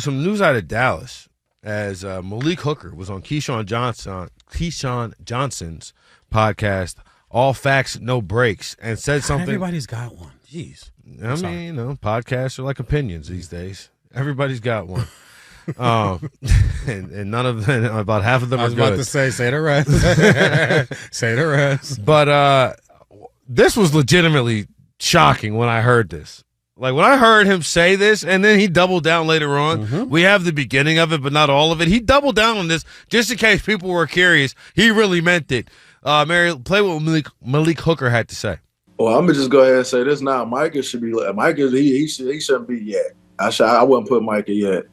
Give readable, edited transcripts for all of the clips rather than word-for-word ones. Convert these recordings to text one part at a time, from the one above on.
Some news out of Dallas as Malik Hooker was on Keyshawn Johnson's podcast, All Facts, No Breaks, and said something. Everybody's got one. Jeez. I mean, podcasts are like opinions these days. Everybody's got one. And none of them, about half of them are good. I was about to say the rest. Say the rest. But this was legitimately shocking when I heard this. Like, when I heard him say this, and then he doubled down later on, we have the beginning of it, but not all of it. He doubled down on this just in case people were curious. He really meant it. Mary, play what Malik Hooker had to say. Well, I'm going to just go ahead and say this now. Micah should be – Micah, he shouldn't be yet. I wouldn't put Micah yet.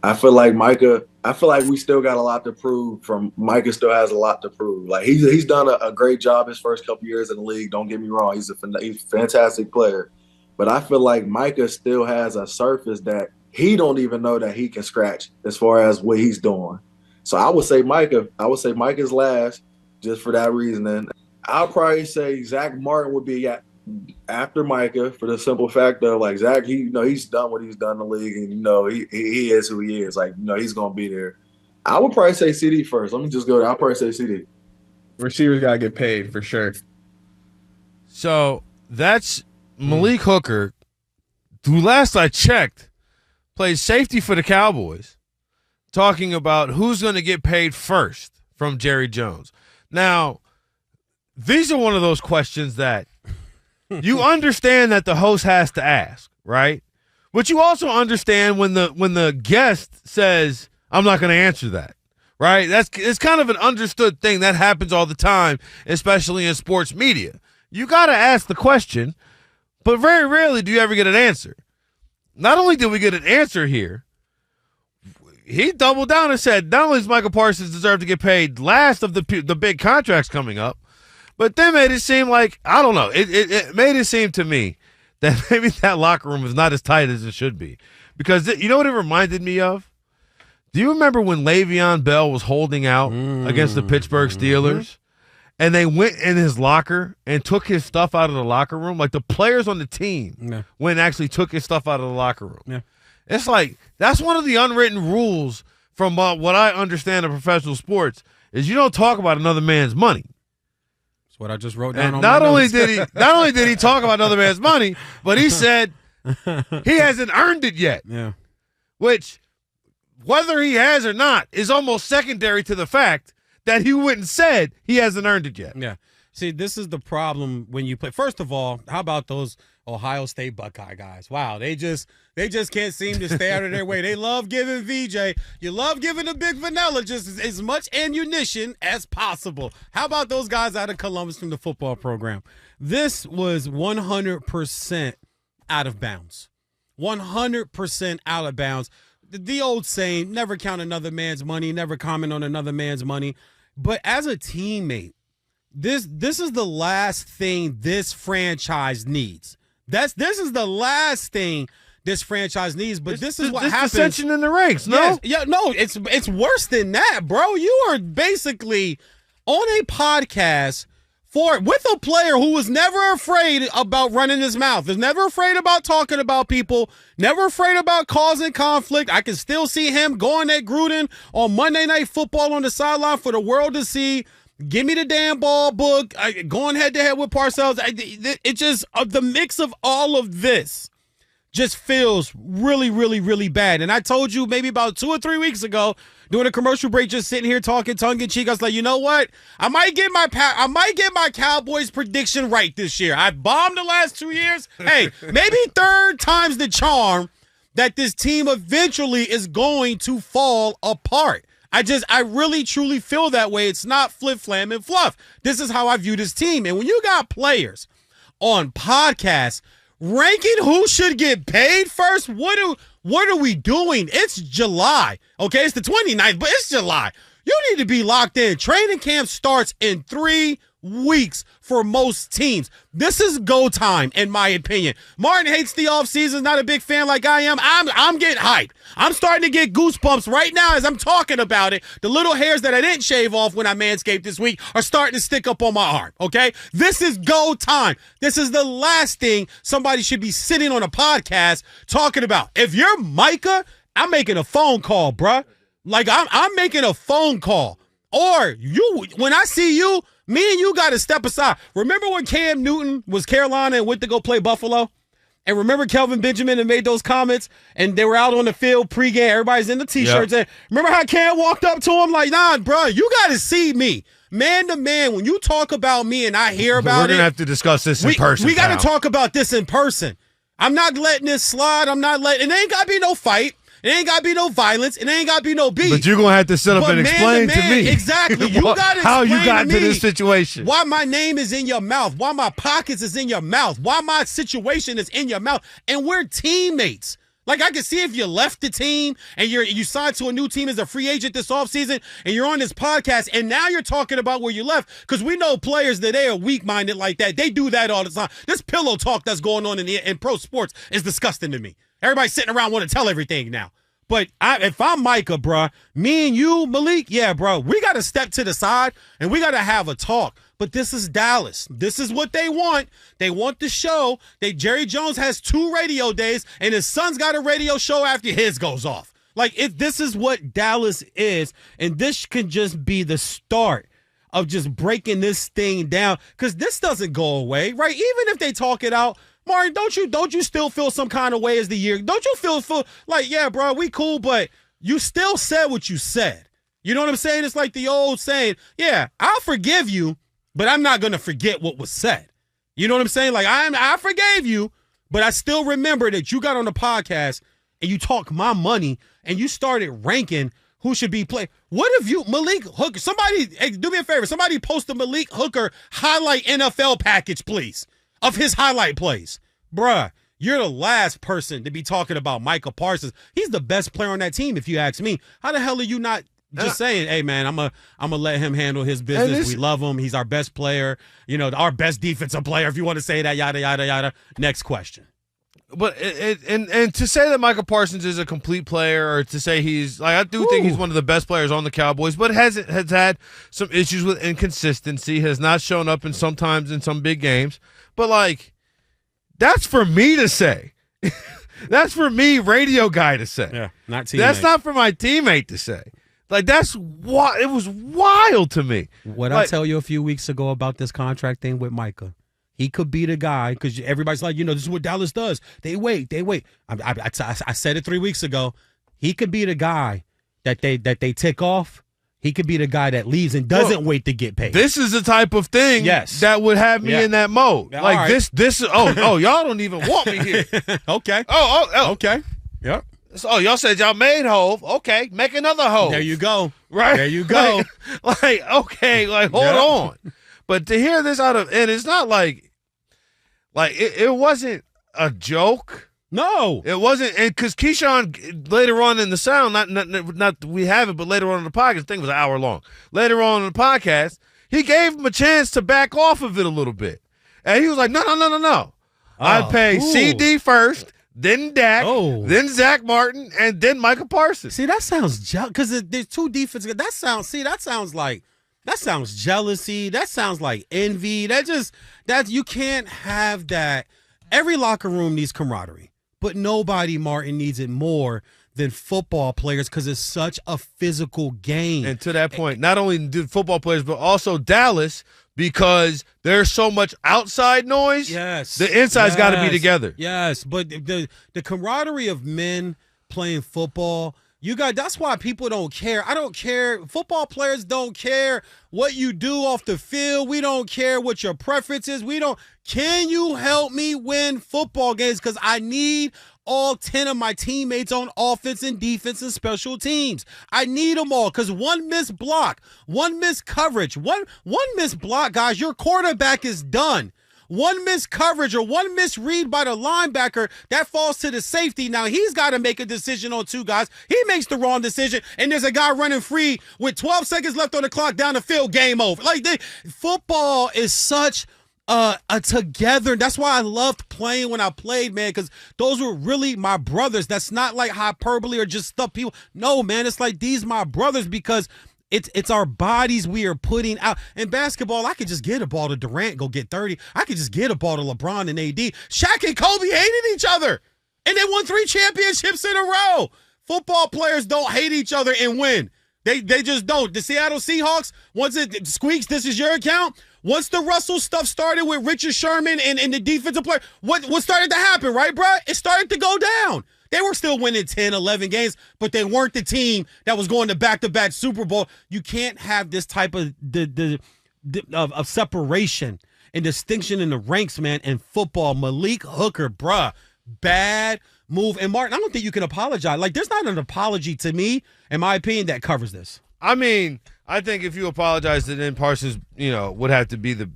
I feel like we still got a lot to prove from – Micah still has a lot to prove. Like, he's done a great job his first couple years in the league. Don't get me wrong. He's a fantastic player. But I feel like Micah still has a surface that he don't even know that he can scratch as far as what he's doing. So I would say Micah. I would say Micah's last just for that reason. And I'll probably say Zach Martin would be after Micah for the simple fact of, like, Zach, he's done what he's done in the league, and he is who he is. Like, he's gonna be there. I would probably say CD first. Let me just go there. I'll probably say CD. Receivers gotta get paid for sure. So that's Malik Hooker, who last I checked plays safety for the Cowboys, talking about who's going to get paid first from Jerry Jones. Now, these are one of those questions that you understand that the host has to ask, right? But you also understand when the guest says, I'm not going to answer that, right? It's kind of an understood thing that happens all the time, especially in sports media. You got to ask the question, but very rarely do you ever get an answer. Not only did we get an answer here, he doubled down and said not only does Micah Parsons deserve to get paid last of the big contracts coming up, but then made it seem like, I don't know, it made it seem to me that maybe that locker room is not as tight as it should be. Because you know what it reminded me of? Do you remember when Le'Veon Bell was holding out against the Pittsburgh Steelers? And they went in his locker and took his stuff out of the locker room. Like, the players on the team went and actually took his stuff out of the locker room. Yeah. It's like, that's one of the unwritten rules from what I understand of professional sports is you don't talk about another man's money. That's what I just wrote down. And not only did he talk about another man's money, but he said he hasn't earned it yet. Yeah. Which, whether he has or not, is almost secondary to the fact that he wouldn't said he hasn't earned it yet. Yeah. See, this is the problem when you play. First of all, how about those Ohio State Buckeye guys? Wow, they just can't seem to stay out of their way. They love giving VJ. You love giving the big vanilla just as much ammunition as possible. How about those guys out of Columbus from the football program? This was 100% out of bounds. 100% out of bounds. The old saying, never count another man's money, never comment on another man's money. But as a teammate, this is the last thing this franchise needs. This is the last thing this franchise needs. But this is what happens. Dissension in the ranks, no? Yes, no, it's worse than that, bro. You are basically on a podcast with a player who was never afraid about running his mouth. Was never afraid about talking about people, never afraid about causing conflict. I can still see him going at Gruden on Monday Night Football on the sideline for the world to see. Give me the damn ball book. Going head-to-head with Parcells. It just, the mix of all of this just feels really, really, really bad. And I told you maybe about 2 or 3 weeks ago, during a commercial break, just sitting here talking tongue-in-cheek, I was like, you know what? I might get my Cowboys prediction right this year. I bombed the last 2 years. Hey, maybe third time's the charm that this team eventually is going to fall apart. I really, truly feel that way. It's not flip-flam and fluff. This is how I view this team. And when you got players on podcasts ranking who should get paid first, what are we doing? It's July. Okay, it's the 29th, but it's July. You need to be locked in. Training camp starts in 3 weeks for most teams. This is go time, in my opinion. Martin hates the offseason, not a big fan like I am. I'm getting hyped. I'm starting to get goosebumps right now as I'm talking about it. The little hairs that I didn't shave off when I manscaped this week are starting to stick up on my arm, okay? This is go time. This is the last thing somebody should be sitting on a podcast talking about. If you're Micah I'm making a phone call, bruh. Like, I'm making a phone call. Or when I see you, me and you got to step aside. Remember when Cam Newton was Carolina and went to go play Buffalo? And remember Kelvin Benjamin and made those comments, and they were out on the field pregame. Everybody's in the T-shirts. Yep. And remember how Cam walked up to him like, nah, bro, you got to see me. Man to man, when you talk about me and I hear about it. We're going to have to discuss this in person. We got to talk about this in person. I'm not letting this slide. It ain't got to be no fight. It ain't got to be no violence. It ain't got to be no beef. But you're going to have to sit up and explain to me. Exactly. You got to explain how you got to me to this situation. Why my name is in your mouth. Why my pockets is in your mouth. Why my situation is in your mouth. And we're teammates. Like, I can see if you left the team and you signed to a new team as a free agent this offseason and you're on this podcast and now you're talking about where you left, because we know players that they are weak-minded like that. They do that all the time. This pillow talk that's going on in pro sports is disgusting to me. Everybody's sitting around want to tell everything now. But if I'm Micah, bro, me and you, Malik, yeah, bro, we got to step to the side and we got to have a talk. But this is Dallas. This is what they want. They want the show. Jerry Jones has 2 radio days, and his son's got a radio show after his goes off. Like, this is what Dallas is, and this can just be the start of just breaking this thing down, because this doesn't go away, right? Even if they talk it out, Martin, don't you still feel some kind of way as the year? Don't you feel like, yeah, bro, we cool, but you still said what you said. You know what I'm saying? It's like the old saying, yeah, I'll forgive you, but I'm not going to forget what was said. You know what I'm saying? Like, I forgave you, but I still remember that you got on the podcast and you talk my money and you started ranking who should be played. What if you, Malik Hooker, hey, do me a favor, somebody post a Malik Hooker highlight NFL package, please, of his highlight plays. Bruh, you're the last person to be talking about Micah Parsons. He's the best player on that team, if you ask me. How the hell are you not just saying, hey, man, I'm gonna let him handle his business. We love him. He's our best player. You know, our best defensive player, if you want to say that, yada, yada, yada. Next question. But and to say that Micah Parsons is a complete player, or to say he's like, I do think he's one of the best players on the Cowboys, but has had some issues with inconsistency, has not shown up sometimes in some big games. But like, that's for me to say. That's for me, radio guy, to say. Yeah, not teammate. That's not for my teammate to say. Like, that's what it was wild to me. What I tell you a few weeks ago about this contract thing with Micah. He could be the guy, because everybody's like, this is what Dallas does. They wait. I said it 3 weeks ago. He could be the guy that they tick off. He could be the guy that leaves and doesn't wait to get paid. This is the type of thing that would have me in that mode. Yeah, like right. this. Oh, y'all don't even want me here. Okay. Oh. Okay. Yep. So y'all said y'all made Hove. Okay, make another Hove. There you go. Right. There you go. Like okay, like hold on. But to hear this out of, and it's not like it wasn't a joke. No, it wasn't, and because Keyshawn later on in the sound, not we have it, but later on in the podcast, I think it was an hour long. Later on in the podcast, he gave him a chance to back off of it a little bit, and he was like, no. I'd pay CD first, then Dak, then Zach Martin, and then Micah Parsons. See, that sounds because there's 2 defenses. That sounds like. That sounds jealousy. That sounds like envy. That you can't have that. Every locker room needs camaraderie, but nobody, Martin, needs it more than football players, because it's such a physical game. And to that point, not only do football players, but also Dallas, because there's so much outside noise. Yes. The inside's got to be together. Yes, but the camaraderie of men playing football, that's why people don't care. I don't care. Football players don't care what you do off the field. We don't care what your preference is. Can you help me win football games? Because I need all 10 of my teammates on offense and defense and special teams. I need them all, because one missed block, one missed coverage, one missed block, guys, your quarterback is done. One missed coverage or one misread by the linebacker, that falls to the safety. Now he's got to make a decision on 2 guys. He makes the wrong decision, and there's a guy running free with 12 seconds left on the clock down the field, game over. Like, football is such a together. That's why I loved playing when I played, man, because those were really my brothers. That's not like hyperbole or just stuff people. No, man, it's like these my brothers, because it's our bodies we are putting out. In basketball, I could just get a ball to Durant, go get 30. I could just get a ball to LeBron and AD. Shaq and Kobe hated each other, and they won 3 championships in a row. Football players don't hate each other and win. They just don't. The Seattle Seahawks, once it squeaks, this is your account. Once the Russell stuff started with Richard Sherman and the defensive player, what started to happen, right, bro? It started to go down. They were still winning 10, 11 games, but they weren't the team that was going to back-to-back Super Bowl. You can't have this type of of separation and distinction in the ranks, man, in football. Malik Hooker, bruh, bad move. And, Martin, I don't think you can apologize. Like, there's not an apology to me, in my opinion, that covers this. I mean, I think if you apologize, then Parsons, would have to be the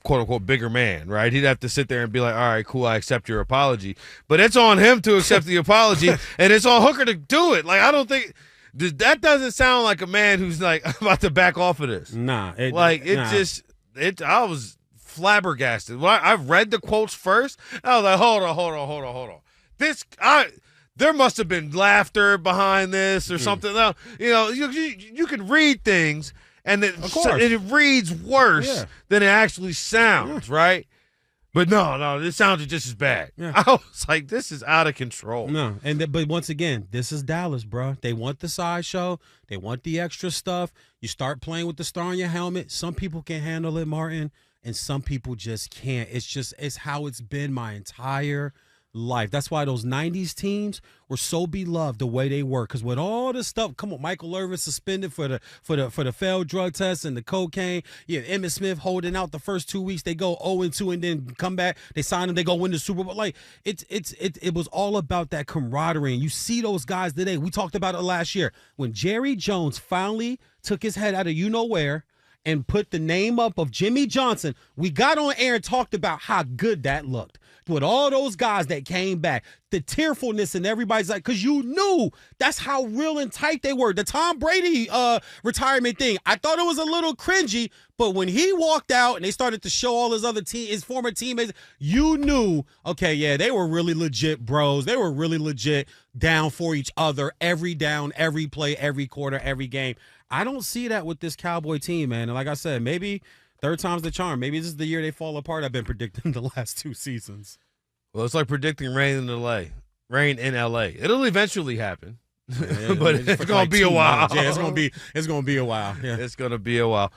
quote-unquote bigger man, right? He'd have to sit there and be like, all right, cool, I accept your apology. But it's on him to accept the apology, and it's on Hooker to do it. Like, I don't think – that doesn't sound like a man who's, like, about to back off of this. Nah. I was flabbergasted. When I read the quotes first, I was like, hold on. There must have been laughter behind this or something. You can read things, and it reads worse than it actually sounds, right? But no, this sounded just as bad. Yeah. I was like, this is out of control. No, but once again, this is Dallas, bro. They want the sideshow. They want the extra stuff. You start playing with the star on your helmet. Some people can handle it, Martin, and some people just can't. It's how it's been my entire life. That's why those 90s teams were so beloved the way they were. Because with all this stuff, come on, Michael Irvin suspended for the failed drug test and the cocaine. Yeah, Emmitt Smith holding out the first 2 weeks. They go 0-2 and then come back. They sign him. They go win the Super Bowl. Like it was all about that camaraderie. And you see those guys today. We talked about it last year when Jerry Jones finally took his head out of you-know-where and put the name up of Jimmy Johnson. We got on air and talked about how good that looked. With all those guys that came back, the tearfulness and everybody's like, because you knew that's how real and tight they were. The Tom Brady retirement thing, I thought it was a little cringy, but when he walked out and they started to show all his former teammates, you knew, okay, yeah, they were really legit bros. They were really legit down for each other every down, every play, every quarter, every game. I don't see that with this Cowboy team, man. And like I said, maybe third time's the charm. Maybe this is the year they fall apart. I've been predicting the last 2 seasons. Well, it's like predicting rain in LA. It'll eventually happen, but it's going to be a while. Yeah, it's going to be a while. Yeah. It's going to be a while.